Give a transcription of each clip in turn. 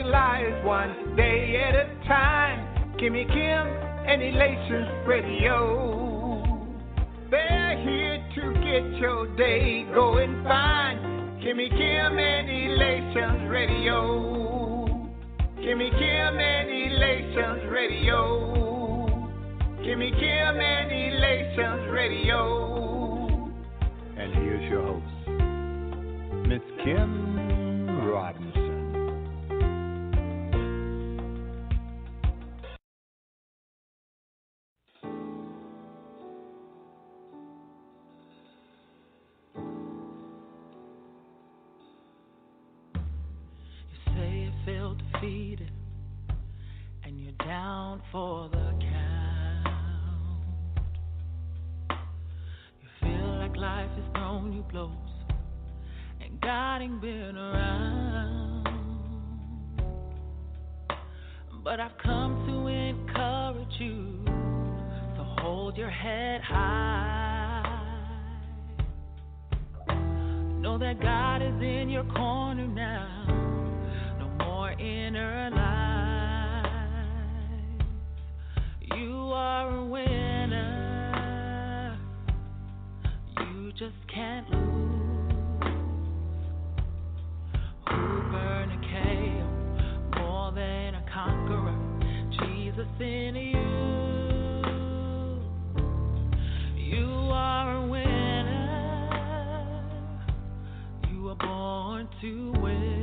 lives one day at a time. Kimmy Kim and Elations Radio. They're here to get your day going fine. Kimmy Kim and Elations Radio. Kimmy Kim and Elations Radio. Kimmy Kim and Elations Radio. And here's your host, Miss Kim Rodney. Defeated, and you're down for the count. You feel like life has thrown you blows and God ain't been around. But I've come to encourage you, so hold your head high. Know that God is in your corner now. Inner life, you are a winner. You just can't lose. Who burned a KO more than a conqueror? Jesus in you. You are a winner. You were born to win.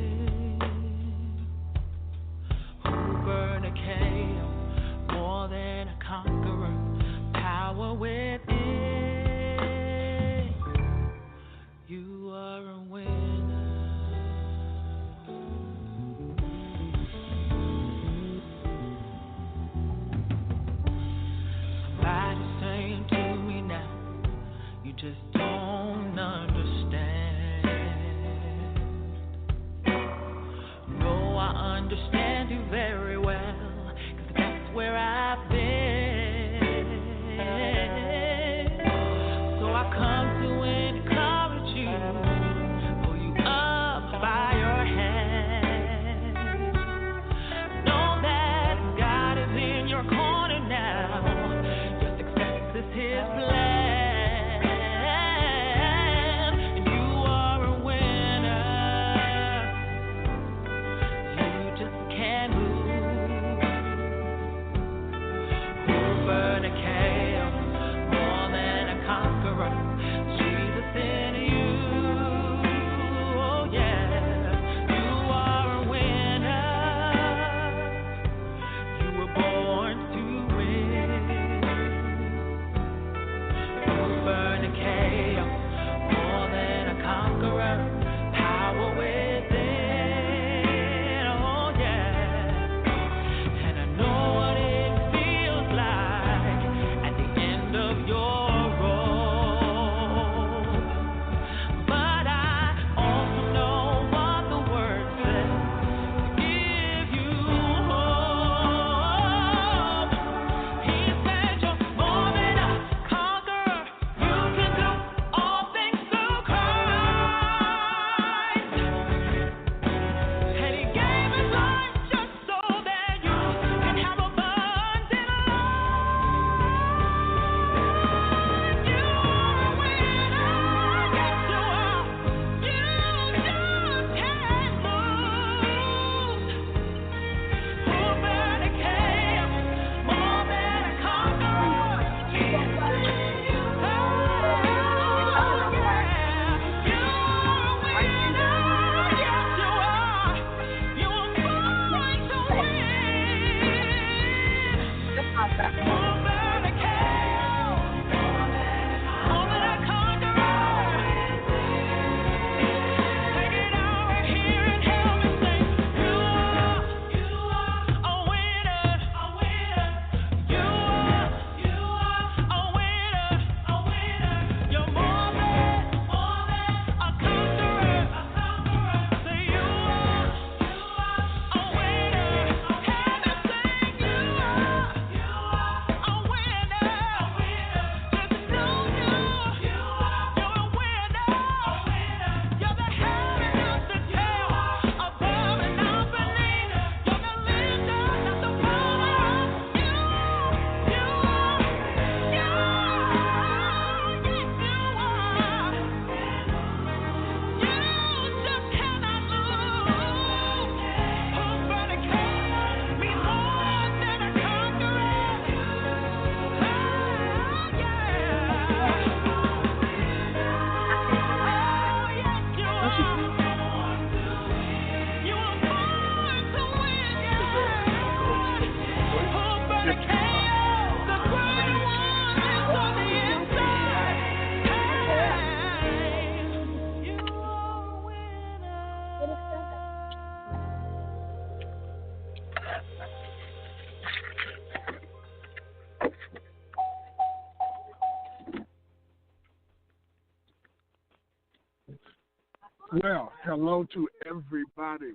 Well, hello to everybody.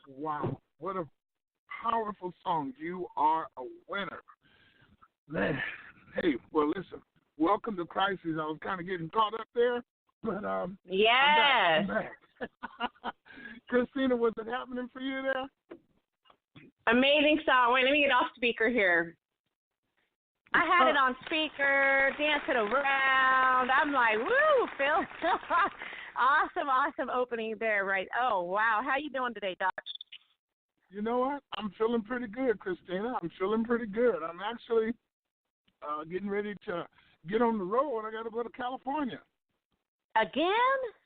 Wow, what a powerful song. You are a winner. Man, hey, well, listen, welcome to Crisis. I was kind of getting caught up there, but Yes. I'm back. Christina, was it happening for you there? Amazing song. Wait, let me get off speaker here. I had it on speaker, dancing around. I'm like, woo, Phil. Awesome opening there, right? Oh, wow. How you doing today, Doc? You know what? I'm feeling pretty good, Christina. I'm feeling pretty good. I'm actually getting ready to get on the road. I got to go to California. Again?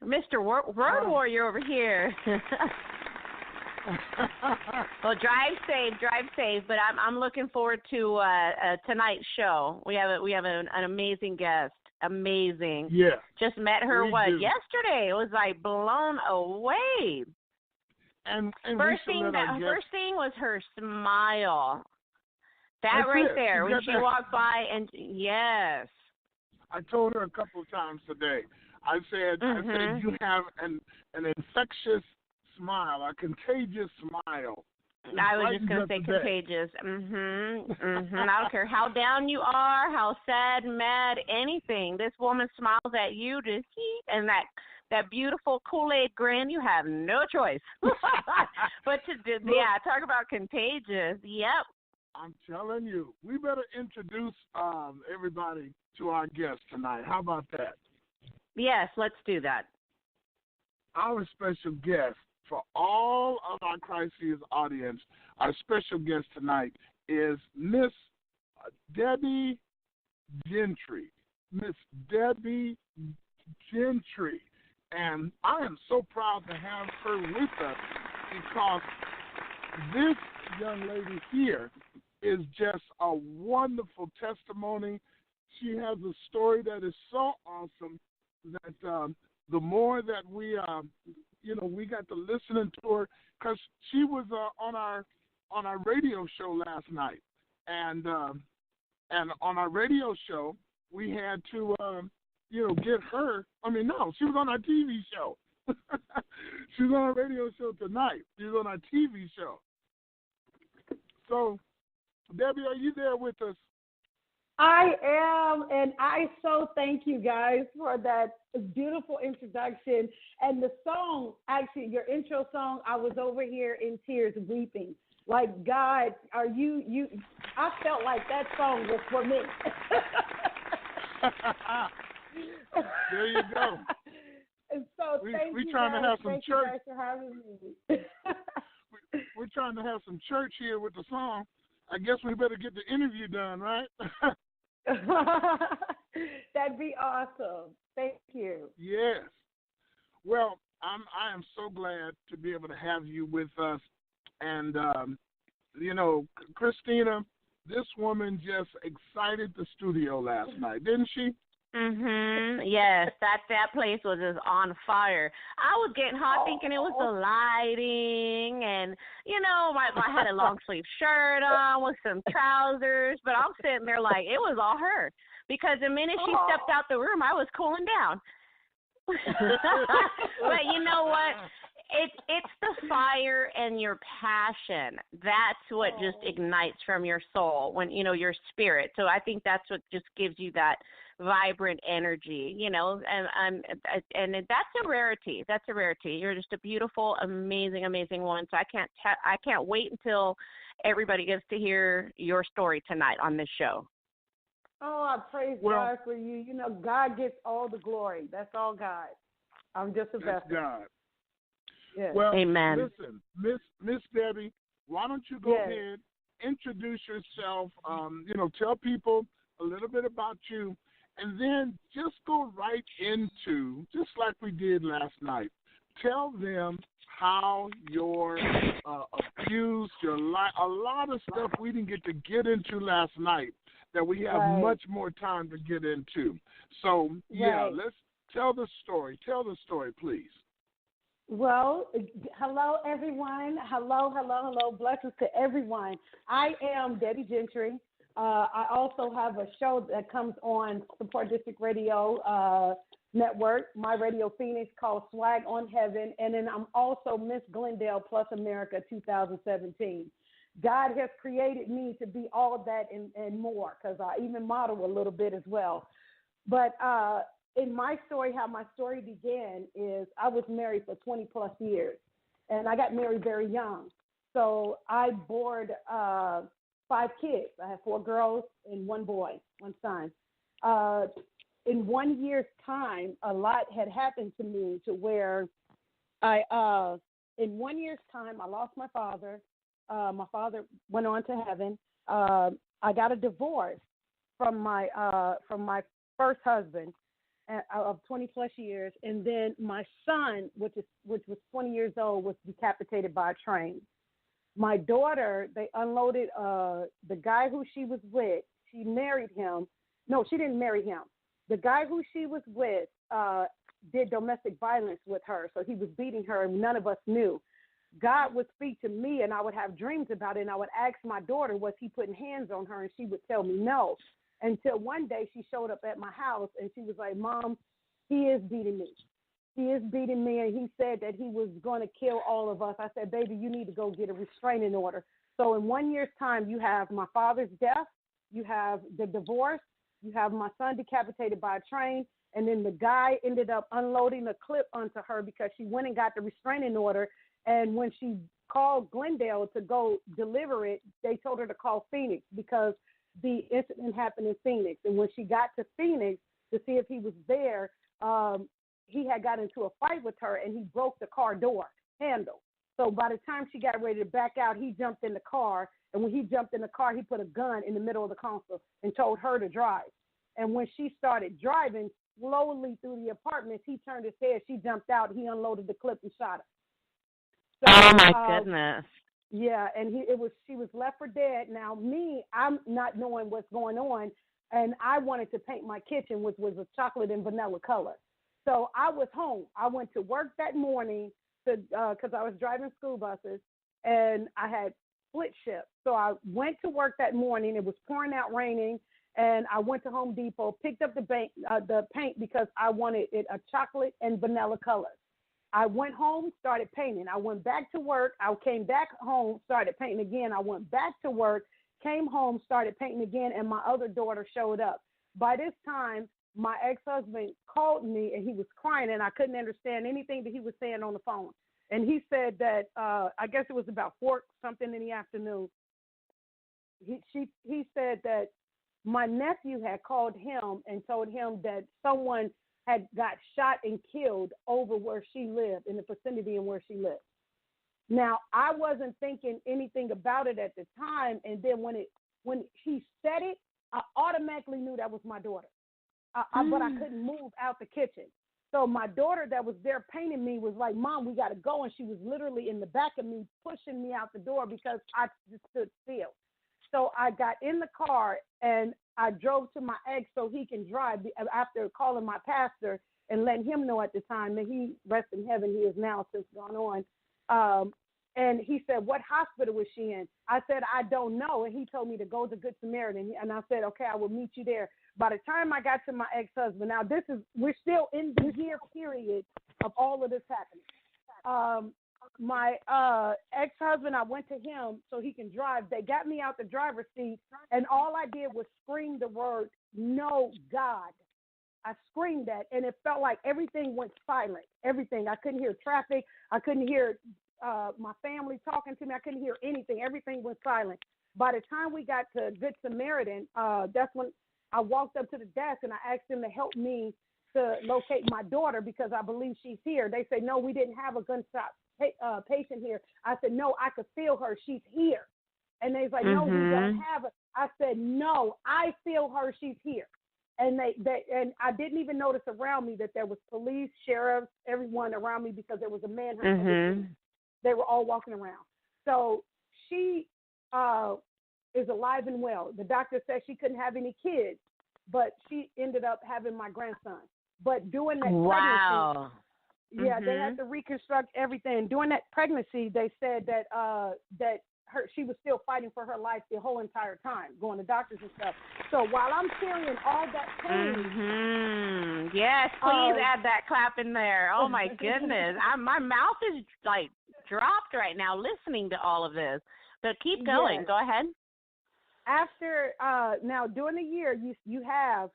Mr. Road Warrior over here. Well, drive safe. But I'm looking forward to tonight's show. We have an amazing guest. Amazing. Yeah. Just met her yesterday. It was like blown away. And first thing was her smile. That's right it. there when she walked by, and yes. I told her a couple of times today. I said you have an infectious smile, a contagious smile. I was just going to say contagious. I don't care how down you are, how sad, mad, anything. This woman smiles at you and that beautiful Kool-Aid grin. You have no choice. But talk about contagious. Yep. I'm telling you, we better introduce everybody to our guest tonight. How about that? Yes, let's do that. Our special guest, for all of our Crises audience, our special guest tonight is Miss Debbie Gentry. Miss Debbie Gentry. And I am so proud to have her with us because this young lady here is just a wonderful testimony. She has a story that is so awesome that the more that we got to listen to her, because she was on our radio show last night, and on our radio show we had to get her. I mean, no, she was on our TV show. She's on our radio show tonight. She's on our TV show. So, Debbie, are you there with us? I am, and I so thank you guys for that beautiful introduction. And the song, actually, your intro song, I was over here in tears weeping. Like, God, are you I felt like that song was for me. There you go. And so thank you trying guys. To have some thank church. You guys for having me. We're trying to have some church here with the song. I guess we better get the interview done, right? That'd be awesome. Thank you. Yes. Well, I am so glad to be able to have you with us. And, Christina, this woman just excited the studio last night, didn't she? Yes, that place was just on fire. I was getting hot thinking it was the lighting, and I had a long sleeve shirt on with some trousers, but I'm sitting there like it was all her because the minute she stepped out the room, I was cooling down. But you know what? It's the fire and your passion. That's what just ignites from your soul when your spirit. So I think that's what just gives you that vibrant energy, and that's a rarity. That's a rarity. You're just a beautiful, amazing one. So I can't wait until everybody gets to hear your story tonight on this show. Oh, I praise God for you. God gets all the glory. That's all God. I'm just a vessel. That's God. Yes. Well, amen. Listen, Miss Debbie, why don't you go ahead, introduce yourself, tell people a little bit about you, and then just go right into, just like we did last night, tell them how your abuse, your life, a lot of stuff we didn't get to get into last night that we have much more time to get into. So, let's tell the story. Tell the story, please. Well, hello, everyone. Hello. Blessings to everyone. I am Debbie Gentry. I also have a show that comes on Support District Radio network, My Radio Phoenix, called Swag on Heaven. And then I'm also Miss Glendale Plus America 2017. God has created me to be all of that and more, because I even model a little bit as well. But in my story, how my story began is I was married for 20 plus years, and I got married very young. So I bore 5 kids. I had 4 girls and 1 boy, 1 son. In 1 year's time, a lot had happened to me to where in 1 year's time, I lost my father. My father went on to heaven. I got a divorce from my first husband of 20 plus years, and then my son, which was 20 years old, was decapitated by a train. My daughter, they unloaded the guy who she was with. She married him. No, she didn't marry him. The guy who she was with did domestic violence with her, so he was beating her, and none of us knew. God would speak to me, and I would have dreams about it, and I would ask my daughter, was he putting hands on her, and she would tell me no. Until one day she showed up at my house, and she was like, Mom, he is beating me. He is beating me, and he said that he was going to kill all of us. I said, baby, you need to go get a restraining order. So in 1 year's time, you have my father's death, you have the divorce, you have my son decapitated by a train, and then the guy ended up unloading a clip onto her because she went and got the restraining order. And when she called Glendale to go deliver it, they told her to call Phoenix because the incident happened in Phoenix. And when she got to Phoenix to see if he was there, he had got into a fight with her, and he broke the car door handle. So by the time she got ready to back out, he jumped in the car. And when he jumped in the car, he put a gun in the middle of the console and told her to drive. And when she started driving slowly through the apartments, he turned his head. She jumped out. He unloaded the clip and shot her. So, oh my goodness. Yeah, and she was left for dead. Now me, I'm not knowing what's going on, and I wanted to paint my kitchen, which was a chocolate and vanilla color. So I was home. I went to work that morning because I was driving school buses, and I had split shift. So I went to work that morning. It was pouring out, raining, and I went to Home Depot, picked up the paint because I wanted it a chocolate and vanilla color. I went home, started painting. I went back to work. I came back home, started painting again. I went back to work, came home, started painting again, and my other daughter showed up. By this time, my ex-husband called me, and he was crying, and I couldn't understand anything that he was saying on the phone. And he said that, I guess it was about 4 something in the afternoon. He said that my nephew had called him and told him that someone had got shot and killed over where she lived, in the vicinity in where she lived. Now, I wasn't thinking anything about it at the time, and then when he said it, I automatically knew that was my daughter. But I couldn't move out the kitchen. So my daughter that was there painting me was like, Mom, we got to go. And she was literally in the back of me, pushing me out the door because I just stood still. So I got in the car and I drove to my ex so he can drive after calling my pastor and letting him know at the time that he rests in heaven. He is now since gone on. And he said, what hospital was she in? I said, I don't know. And he told me to go to Good Samaritan. And I said, okay, I will meet you there. By the time I got to my ex-husband, now we're still in the year period of all of this happening. My ex-husband, I went to him so he can drive. They got me out the driver's seat, and all I did was scream the word, no, God. I screamed that, and it felt like everything went silent, everything. I couldn't hear traffic. I couldn't hear my family talking to me. I couldn't hear anything. Everything went silent. By the time we got to Good Samaritan, that's when I walked up to the desk, and I asked them to help me to locate my daughter because I believe she's here. They said, no, we didn't have a gunshot patient here. I said, no, I could feel her. She's here. And they was like, no, we don't have her. I said, no, I feel her. She's here. And and I didn't even notice around me that there was police, sheriffs, everyone around me because there was a manhunt. They were all walking around. So she is alive and well. The doctor said she couldn't have any kids, but she ended up having my grandson. But during that pregnancy, yeah, they had to reconstruct everything. During that pregnancy, they said that that she was still fighting for her life the whole entire time, going to doctors and stuff. So while I'm carrying all that pain, yes, please add that clap in there. Oh my goodness, my mouth is like dropped right now listening to all of this. But keep going. Yes. Go ahead. After now during the year, you have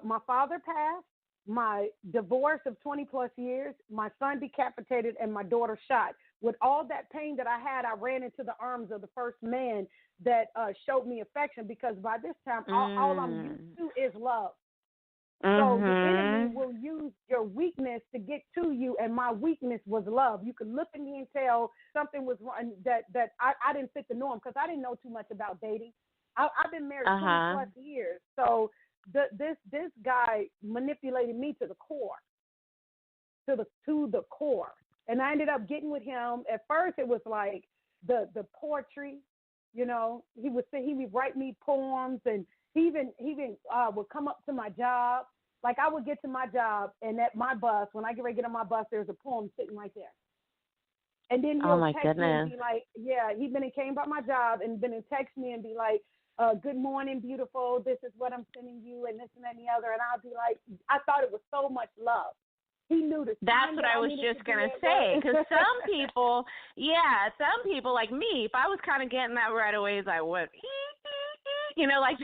my father passed, my divorce of 20 plus years, my son decapitated, and my daughter shot. With all that pain that I had, I ran into the arms of the first man that showed me affection, because by this time, all I'm used to is love. So the enemy will use your weakness to get to you, and my weakness was love. You could look at me and tell something was wrong, that I didn't fit the norm, because I didn't know too much about dating. I've been married 20 plus years, so this guy manipulated me to the core, to the core, and I ended up getting with him. At first, it was like the poetry, you know. He would write me poems, and he even would come up to my job. Like, I would get to my job, and at my bus, when I get ready to get on my bus, there's a poem sitting right there. And then he'll text me and be like, he's been and came by my job and been and text me and be like, good morning, beautiful. This is what I'm sending you, and this and that and the other. And I'll be like, I thought it was so much love. He knew the time. That's what I was just going to say, because some people like me, if I was kind of getting that right away, is like, what? You know, like,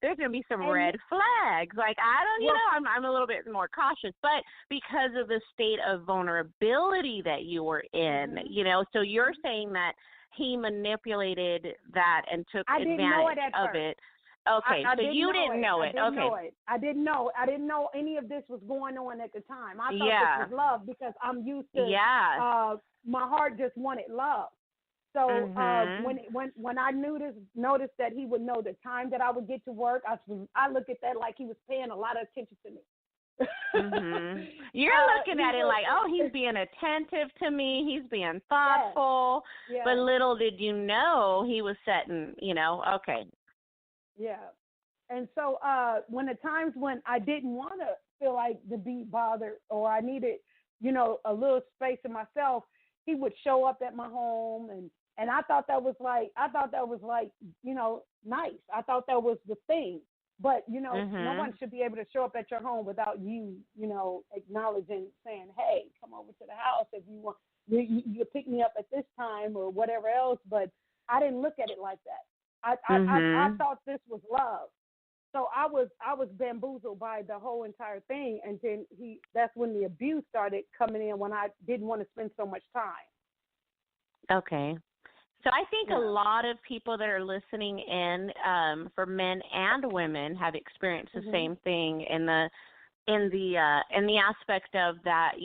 there's going to be some red flags. Like, I don't, I'm a little bit more cautious. But because of the state of vulnerability that you were in, you know, so you're saying that he manipulated that and took advantage of it. Okay, so you didn't know it. Okay. I didn't know any of this was going on at the time. I thought this was love, because I'm used to, my heart just wanted love. So when I noticed that he would know the time that I would get to work, I look at that like he was paying a lot of attention to me. You're looking at it like, oh, he's being attentive to me, he's being thoughtful, but little did you know he was setting, okay. Yeah. And so when the times when I didn't want to feel like to be bothered, or I needed, a little space to myself, he would show up at my home, and I thought that was like, nice. I thought that was the thing. But, no one should be able to show up at your home without you, acknowledging, saying, hey, come over to the house if you want. You pick me up at this time or whatever else. But I didn't look at it like that. I thought this was love. So I was bamboozled by the whole entire thing. And then that's when the abuse started coming in, when I didn't want to spend so much time. Okay. So I think a lot of people that are listening in, for men and women, have experienced the same thing in the aspect of that,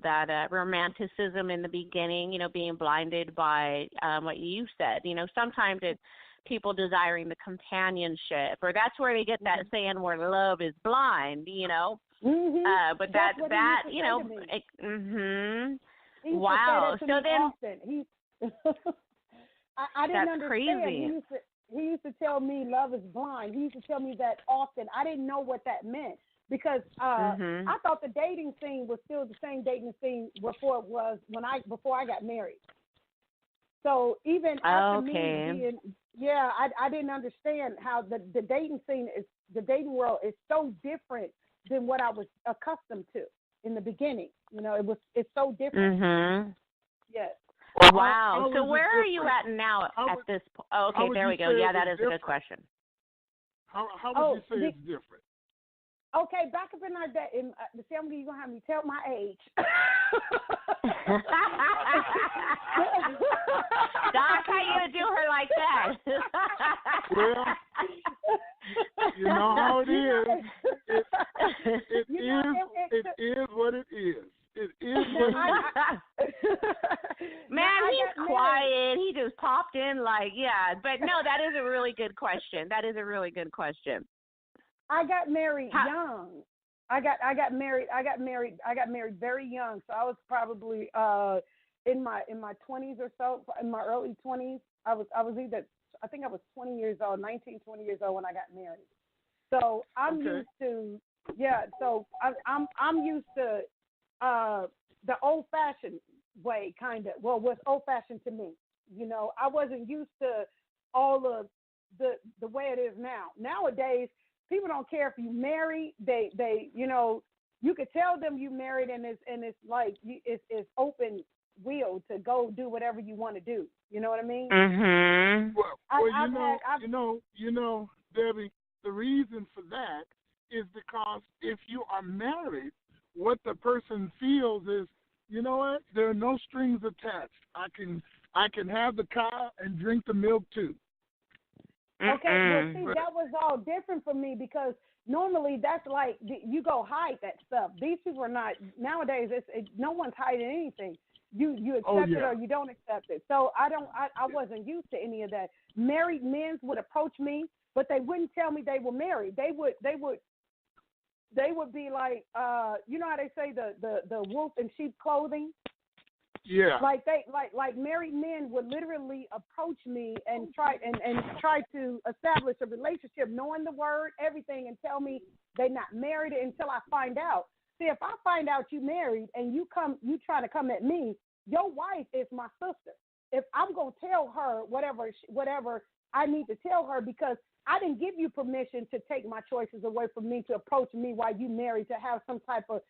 that romanticism in the beginning, being blinded by what you said. Sometimes it's people desiring the companionship, or that's where they get that saying where love is blind, but wow. So then. I didn't understand. Crazy. He used to tell me love is blind. He used to tell me that often. I didn't know what that meant, because I thought the dating scene was still the same dating scene before it was before I got married. So even after me being, I didn't understand how the dating scene the dating world is so different than what I was accustomed to in the beginning. It's so different. Yes. Wow. So where are you at now at this point? Oh, okay, there we go. Yeah, that is a good question. How would you say it's different? Okay, back up in our day, see, you're going to have me tell my age. Doc, how you going to do her like that? Well, you know how it is. It is what it is. It is what it is. Man, he's quiet. He just popped in but no, that is a really good question. I got married young. I got married very young. So I was probably in my 20s or so, in my early 20s. I was either, I think I was 20 years old, 19, 20 years old when I got married. So I'm used to so I'm used to the old-fashioned way, kind of. Well, what's old-fashioned to me. You know, I wasn't used to all of the way it is now. Nowadays, people don't care if you married. They you know, you could tell them you married, and it's like it's open wheel to go do whatever you want to do. You know what I mean? Mhm. Well, you know, Debbie, the reason for that is because if you are married, what the person feels is, you know what? There are no strings attached. I can have the car and drink the milk too. Okay, well, see, that was all different for me because normally that's like you go hide that stuff. These people are not nowadays. No one's hiding anything. You accept it or you don't accept it. So I wasn't used to any of that. Married men would approach me, but they wouldn't tell me they were married. They would be like, you know how they say the wolf in sheep clothing. Yeah. Like married men would literally approach me and try to establish a relationship, knowing the word, everything, and tell me they're not married until I find out. See, if I find out you married and you try to come at me, your wife is my sister. If I'm gonna tell her whatever I need to tell her, because I didn't give you permission to take my choices away from me, to approach me while you married, to have some type of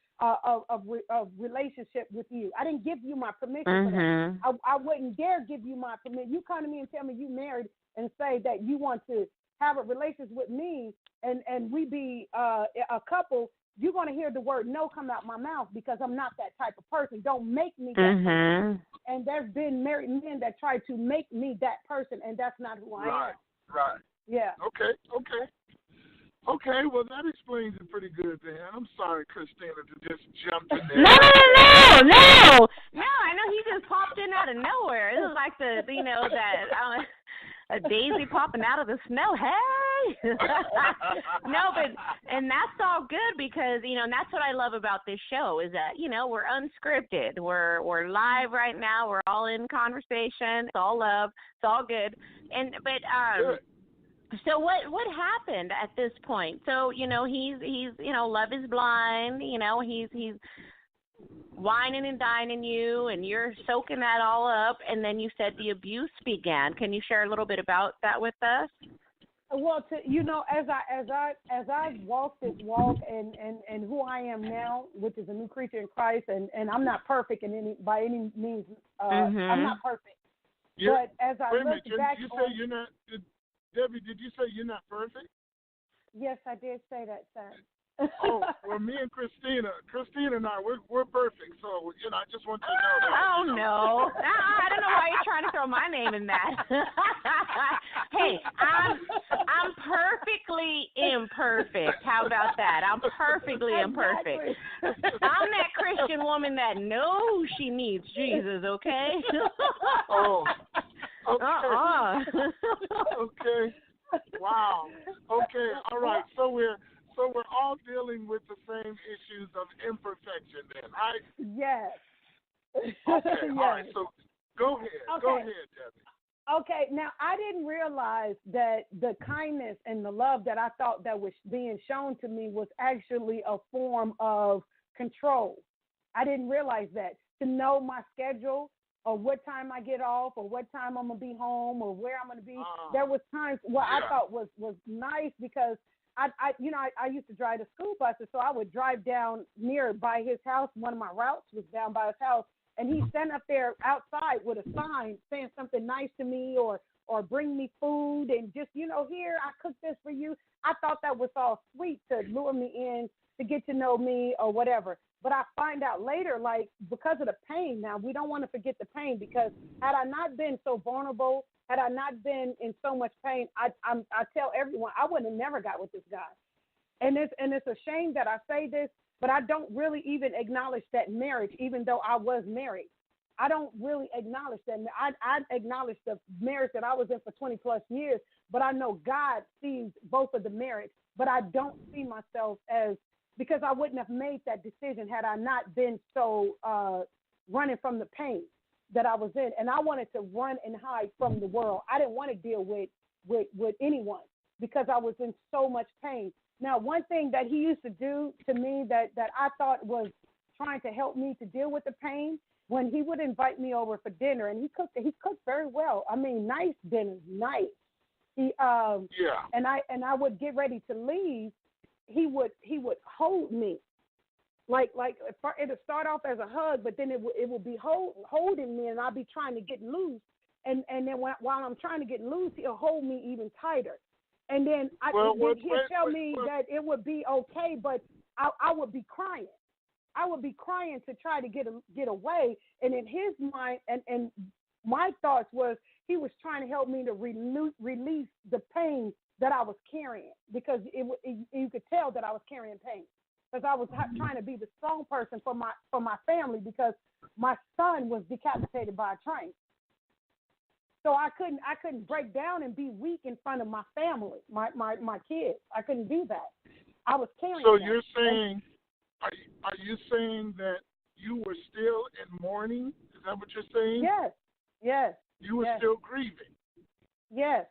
relationship with you. I didn't give you my permission for that. I wouldn't dare give you my permission. You come to me and tell me you married and say that you want to have a relationship with me and we be a couple. You're going to hear the word no come out my mouth because I'm not that type of person. Don't make me that person. And there's been married men that try to make me that person, and that's not who I am. Right. Yeah. Okay, well, that explains it pretty good then. I'm sorry, Christina, to just jump in there. No. I know he just popped in out of nowhere. This is like a daisy popping out of the snow. Hey. No, and that's all good because, and that's what I love about this show is that, we're unscripted. We're live right now. We're all in conversation. It's all love. It's all good. Good. So what happened at this point? So, he's Love is Blind, he's whining and dining you, and you're soaking that all up, and then you said the abuse began. Can you share a little bit about that with us? Well, as I walk this walk and who I am now, which is a new creature in Christ, and I'm not perfect by any means. I'm not perfect. Yeah. But as I look back, you say you're not. Debbie, did you say you're not perfect? Yes, I did say that, sir. Oh, well, me and Christina and I, we're perfect. So, I just want you to know that. Oh, no. I don't know why you're trying to throw my name in that. Hey, I'm perfectly imperfect. How about that? I'm perfectly imperfect. I'm that Christian woman that knows she needs Jesus, okay? Oh, okay. Okay. Wow. Okay. All right. So we're all dealing with the same issues of imperfection then, right? Yes. Okay. Yes. All right. So go ahead. Okay. Go ahead, Debbie. Okay. Now, I didn't realize that the kindness and the love that I thought that was being shown to me was actually a form of control. I didn't realize that. To know my schedule, or what time I get off, or what time I'm going to be home, or where I'm going to be. There was times where I thought was nice because I used to drive the school buses, so I would drive down near by his house. One of my routes was down by his house, and he'd stand up there outside with a sign saying something nice to me or bring me food and just, here, I cooked this for you. I thought that was all sweet to lure me in, to get to know me or whatever. But I find out later, like, because of the pain, now we don't want to forget the pain, because had I not been so vulnerable, had I not been in so much pain, I tell everyone I would have never got with this guy. And it's a shame that I say this, but I don't really even acknowledge that marriage, even though I was married. I don't really acknowledge that. I acknowledge the marriage that I was in for 20 plus years, but I know God sees both of the marriage, but I don't see myself as, because I wouldn't have made that decision had I not been so running from the pain that I was in. And I wanted to run and hide from the world. I didn't want to deal with anyone because I was in so much pain. Now, one thing that he used to do to me that I thought was trying to help me to deal with the pain when he would invite me over for dinner, and he cooked very well. I mean, nice dinners, nice. He and I would get ready to leave. He would hold me, like it'll start off as a hug, but then it would be holding me, and I'll be trying to get loose, and then while I'm trying to get loose, he'll hold me even tighter, and then he'll tell me that it would be okay, but I would be crying. I would be crying to try to get away, and in his mind, and my thoughts was he was trying to help me to release the pain that I was carrying, because you could tell that I was carrying pain, because I was trying to be the strong person for my family, because my son was decapitated by a train. So I couldn't break down and be weak in front of my family, my kids. I couldn't do that. I was carrying. So you're saying, are you saying that you were still in mourning? Is that what you're saying? Yes. You were still grieving? Yes.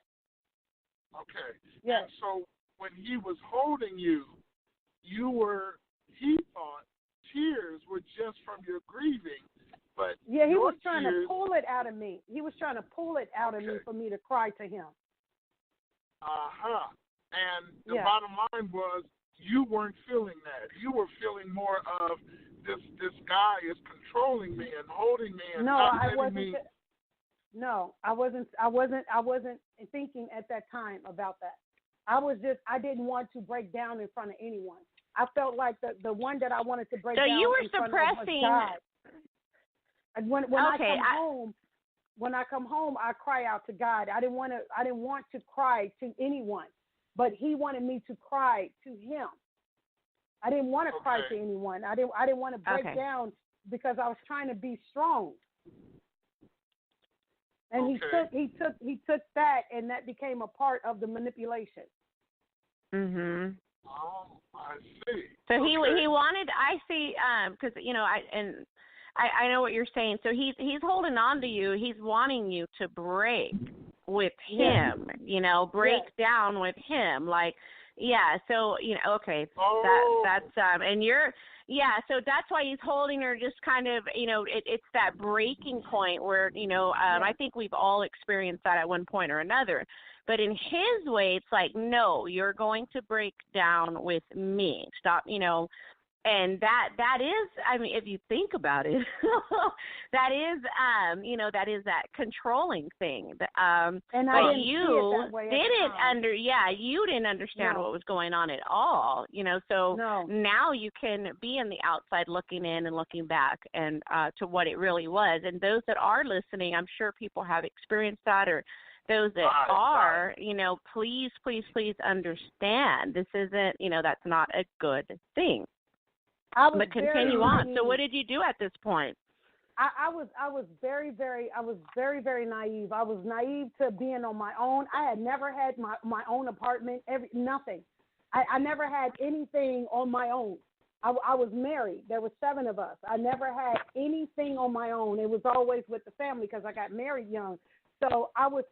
Okay. Yes. And so when he was holding you, he thought tears were just from your grieving, but he was trying to pull it out of me. He was trying to pull it out of me for me to cry to him. And the bottom line was, you weren't feeling that. You were feeling more of this guy is controlling me and holding me and not letting me. No, I wasn't thinking at that time about that. I didn't want to break down in front of anyone. I felt like the one that I wanted to break down you were in front suppressing. of was God. And when I come home, I cry out to God. I didn't want to cry to anyone, but He wanted me to cry to Him. I didn't want to cry to anyone. I didn't want to break down, because I was trying to be strong. And he took that, and that became a part of the manipulation. Mhm. Oh, I see. So he wanted. I see. Because I know what you're saying. So he's holding on to you. He's wanting you to break with him. Break down with him. Like, So okay. That's and you're. Yeah, so that's why he's holding her, just kind of, it's that breaking point where, I think we've all experienced that at one point or another. But in his way, it's like, no, you're going to break down with me. Stop, and that is, I mean, if you think about it, that is, that is that controlling thing. And but you you didn't understand what was going on at all, so now you can be in the outside looking in and looking back and to what it really was. And those that are listening, I'm sure people have experienced that, or those that are, please understand this isn't, that's not a good thing. But continue on. So what did you do at this point? I was very, very naive. I was naive to being on my own. I had never had my own apartment, nothing. I never had anything on my own. I was married. There were 7 of us. I never had anything on my own. It was always with the family, because I got married young. So I was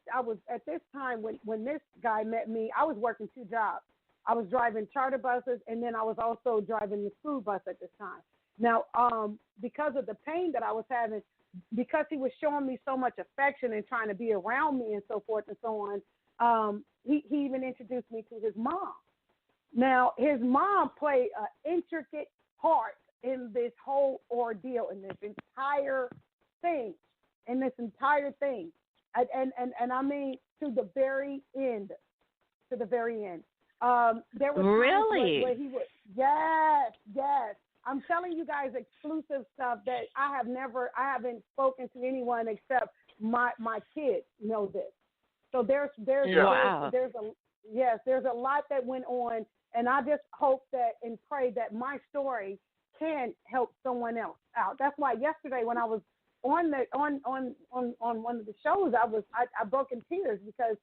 at this time when this guy met me, I was working 2 jobs. I was driving charter buses, and then I was also driving the school bus at this time. Now, because of the pain that I was having, because he was showing me so much affection and trying to be around me and so forth and so on, he even introduced me to his mom. Now, his mom played an intricate part in this whole ordeal, in this entire thing, And I mean, to the very end. There was really where he would, yes. I'm telling you guys exclusive stuff that I haven't spoken to anyone except my kids know this. So there's a lot that went on, and I just hope that and pray that my story can help someone else out. That's why yesterday when I was on one of the shows, I broke in tears, because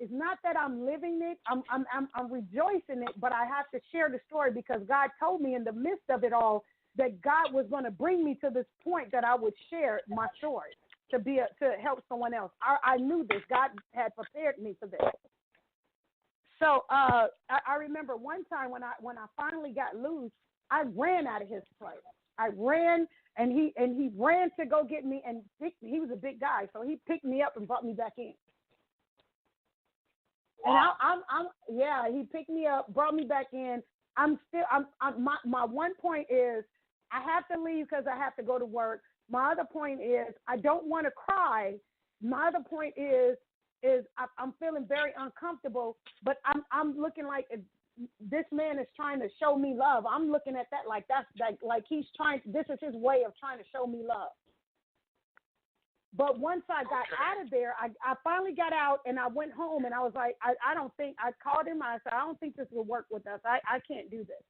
it's not that I'm living it. I'm rejoicing it, but I have to share the story, because God told me in the midst of it all that God was going to bring me to this point that I would share my story to help someone else. I knew this. God had prepared me for this. So I remember one time when I finally got loose, I ran out of his place. I ran, and he ran to go get me, and he was a big guy, so he picked me up and brought me back in. Wow. And he picked me up, brought me back in. My one point is I have to leave because I have to go to work. My other point is I don't want to cry. My other point is I'm feeling very uncomfortable, but I'm looking like this man is trying to show me love. I'm looking at that like that's like he's trying. This is his way of trying to show me love. But once I got out of there, I finally got out and I went home and I was like, I don't think, I called him. I said, I don't think this will work with us. I can't do this.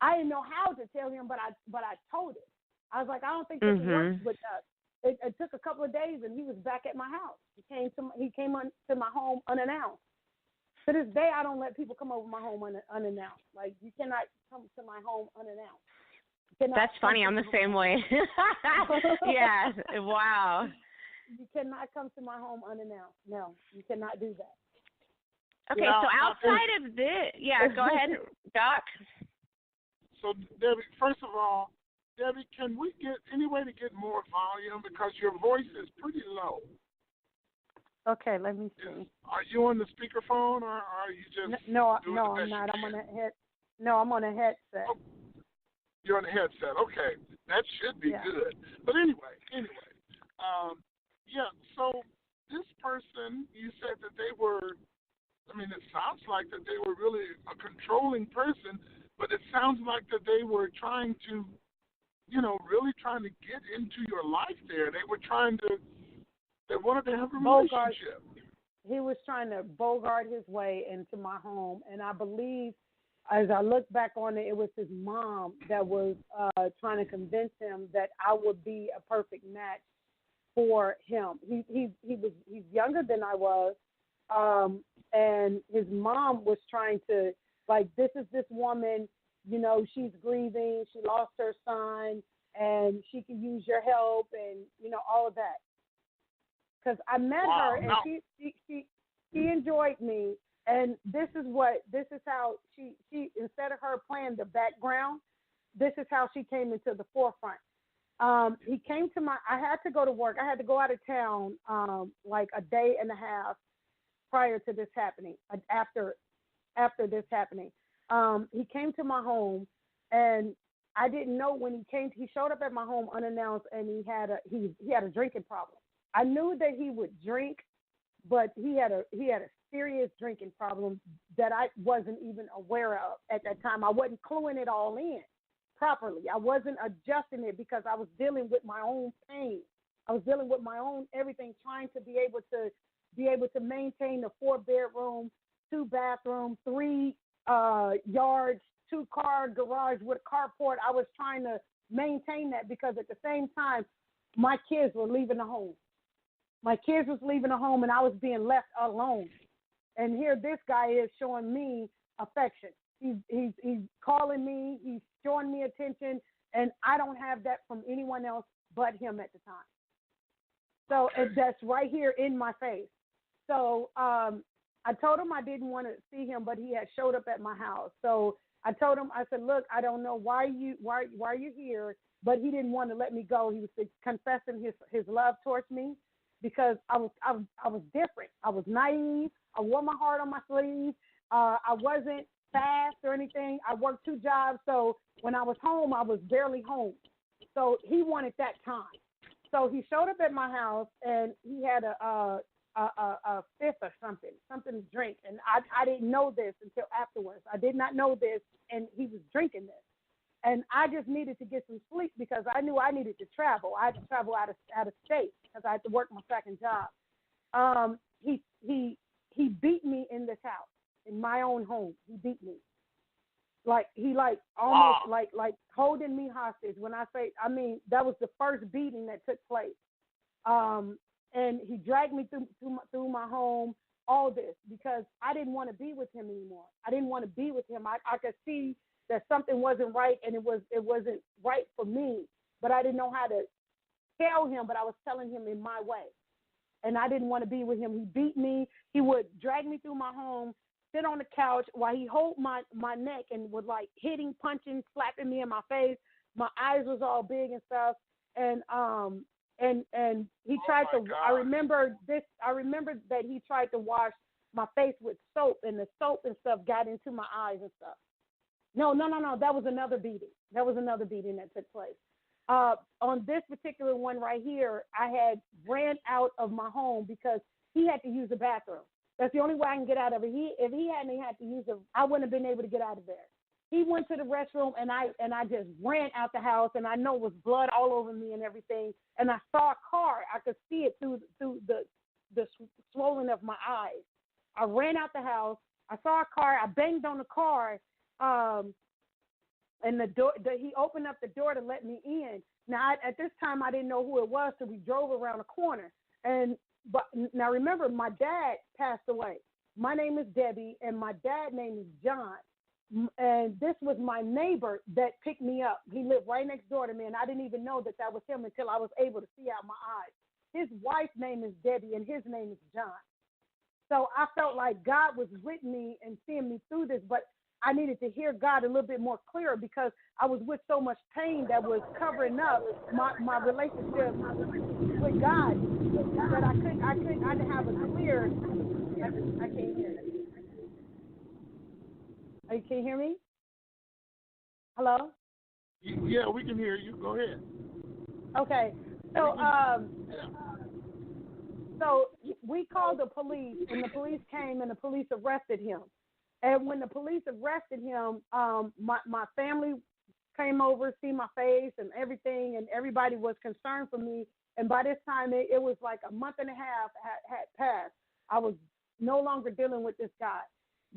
I didn't know how to tell him, but I told him. I was like, I don't think this will work with us. It took a couple of days and he was back at my house. He came to my home unannounced. To this day, I don't let people come over my home unannounced. Like, you cannot come to my home unannounced. That's funny. I'm the same way. Yeah. Wow. You cannot come to my home unannounced. No, you cannot do that. Okay, so outside of this, go ahead, Doc. So, Debbie, first of all, Debbie, can we get any way to get more volume because your voice is pretty low? Okay, let me see. Are you on the speakerphone or are you just No, doing I'm not. I'm on a headset. Oh, you're on a headset. Okay, that should be good. But anyway. So this person, you said that they were. I mean, it sounds like that they were really a controlling person, but it sounds like that they were trying to, really trying to get into your life there. They wanted to have a relationship. He was trying to bogart his way into my home, and I believe, as I look back on it, it was his mom that was trying to convince him that I would be a perfect match for him. He's younger than I was, and his mom was trying to, like, this is this woman, she's grieving, she lost her son, and she can use your help, and all of that. Because I met her, and she enjoyed me, and this is how she instead of her playing the background, this is how she came into the forefront. He came to I had to go to work. I had to go out of town like a day and a half prior to this happening, after this happening. He came to my home, and I didn't know when he came. He showed up at my home unannounced, and he had a drinking problem. I knew that he would drink, but he had a serious drinking problem that I wasn't even aware of at that time. I wasn't cluing it all in properly. I wasn't adjusting it because I was dealing with my own pain. I was dealing with my own everything, trying to be able to maintain a 4-bedroom, 2-bathroom, 3 yards, 2-car garage with a carport. I was trying to maintain that because at the same time, my kids were leaving the home. My kids was leaving the home, and I was being left alone. And here this guy is showing me affection. He's calling me. He's showing me attention, and I don't have that from anyone else but him at the time. So that's right here in my face. So I told him I didn't want to see him, but he had showed up at my house. So I told him, I said, look, I don't know why you here, but he didn't want to let me go. He was confessing his love towards me because I was different. I was naive. I wore my heart on my sleeve. I wasn't fast or anything. I worked 2 jobs, so when I was home, I was barely home. So he wanted that time. So he showed up at my house, and he had a fifth or something to drink, and I didn't know this until afterwards. I did not know this, and he was drinking this. And I just needed to get some sleep because I knew I needed to travel. I had to travel out of state because I had to work my second job. He beat me in this house, in my own home. He beat me. He almost like holding me hostage. When I say, I mean, that was the first beating that took place. And he dragged me through my home, all this, because I didn't want to be with him anymore. I didn't want to be with him. I could see that something wasn't right, and it wasn't right for me, but I didn't know how to tell him, but I was telling him in my way. And I didn't want to be with him. He beat me. He would drag me through my home, sit on the couch while he hold my neck and would hitting, punching, slapping me in my face. My eyes was all big and stuff, and he tried to. God. I remember that he tried to wash my face with soap, and the soap and stuff got into my eyes and stuff. No. That was another beating. That took place. On this particular one right here, I had ran out of my home because he had to use the bathroom. That's the only way I can get out of it. If he hadn't had to use it, I wouldn't have been able to get out of there. He went to the restroom, and I just ran out the house, and I know it was blood all over me and everything. And I saw a car. I could see it through the swollen of my eyes. I ran out the house. I saw a car. I banged on the car, and the door. He opened up the door to let me in. Now, at this time, I didn't know who it was, so we drove around the corner. But now remember, my dad passed away. My name is Debbie, and my dad's name is John. And this was my neighbor that picked me up. He lived right next door to me, and I didn't even know that was him until I was able to see out my eyes. His wife's name is Debbie, and his name is John. So I felt like God was with me and seeing me through this, but I needed to hear God a little bit more clear because I was with so much pain that was covering up my relationship with God that I didn't have a clear. I can't hear it. Can you hear me? Hello? Yeah, we can hear you. Go ahead. Okay. So we called the police, and the police came, and the police arrested him. And when the police arrested him, my family came over, see my face and everything, and everybody was concerned for me. And by this time, it was like a month and a half had passed. I was no longer dealing with this guy.